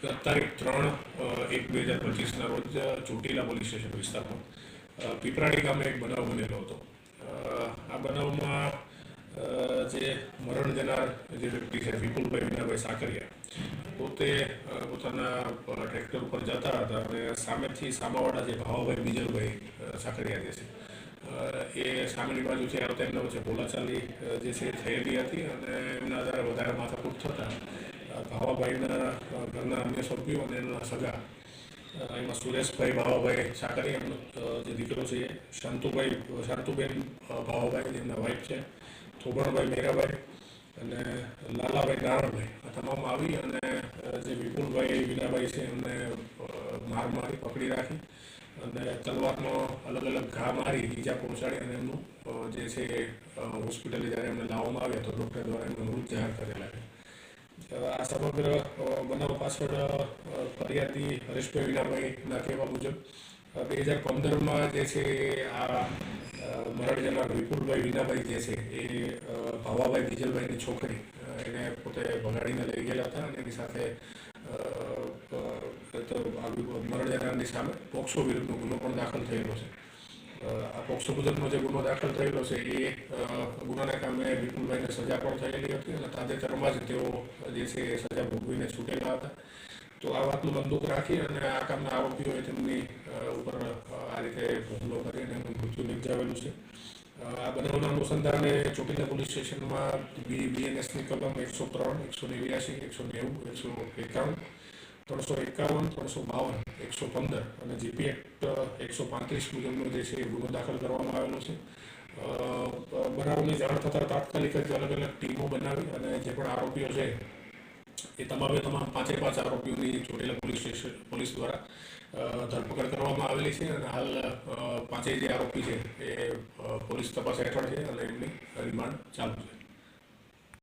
તારીખ 3/1/2025ના રોજ Chotila police station વિસ્તારમાં પીપરાણી ગામે એક બનાવ બનેલો હતો. આ બનાવમાં જે મરણ જનાર જે વ્યક્તિ છે વિપુલભાઈ વિનાભાઈ સાકરિયા પોતે પોતાના ટ્રેક્ટર ઉપર જતા હતા અને સામેથી સામાવાળા જે ભાવાભાઈ બીજલભાઈ સાકરિયા જે છે એ સામેની બાજુથી આવતા એમના વચ્ચે બોલાચાલી જે છે થયેલી હતી અને એમના આધારે વધારે માથાકૂટ થતાં ભાવાભાઈના ઘરના અન્ય સભ્યો અને એમના સગા એમાં સુરેશભાઈ ભાવાભાઈ સાકરિયા એમનો જે દીકરો છે એ શાંતુબેન ભાવાભાઈ એમના વાઇફ છે, થોબણભાઈ મેરાભાઈ અને લાલાભાઈ નારણભાઈ આ તમામ આવી અને જે વિપુલભાઈ વિનાભાઈ છે એમને મારી પકડી રાખી અને તલવારનો અલગ અલગ ઘા મારી ઈજા પહોંચાડી અને એમનું જે છે હોસ્પિટલે જ્યારે એમને લાવવામાં આવ્યા તો ડૉક્ટર દ્વારા એમને મૃત જાહેર કરેલા છે. આ સમગ્ર બનાવ પાછળ ફરિયાદી હરેશભાઈ વિનાભાઈના કહેવા મુજબ 2015માં જે છે આ મરણ જનાર વિપુલભાઈ વિનાભાઈ જે છે એ ભાવાભાઈ બીજલભાઈની છોકરી એને પોતે ભગાડીને લઈ ગયેલા હતા અને એની સાથે મરણ જનારની સામે પોક્સો વિરુદ્ધનો ગુનો પણ દાખલ થયેલો છે. આ પોક્સો મુજબનો જે ગુનો દાખલ થયેલો છે એ ગુનાના કામે વિપુલભાઈને સજા પણ થયેલી હતી અને તાજેતરમાં જ તેઓ જે છે એ સજા ભોગવીને છૂટેલા હતા. તો આ વાતનું બંદૂક રાખી અને આ કામના આરોપીઓએ તેમની ઉપર આ રીતે હુમલો કરીને એમનું મૃત્યુ નિપજાવેલું છે. આ બનાવના અનુસંધાને ચોટીલા પોલીસ સ્ટેશનમાં BNSની કલમ 103, 189, 190, 151, 351, 352, 115 અને GP એક્ટ 135 મુજબનો જે છે એ ગુનો દાખલ કરવામાં આવેલો છે. બનાવની જાણ થતાં તાત્કાલિક જ અલગ અલગ ટીમો બનાવી અને જે પણ આરોપીઓ છે એ તમામ 5 આરોપીઓની ચોટીલા પોલીસ દ્વારા ધરપકડ કરવામાં આવેલી છે અને હાલ 5 જે આરોપી છે એ પોલીસ તપાસ હેઠળ છે અને એમની રિમાન્ડ ચાલુ છે.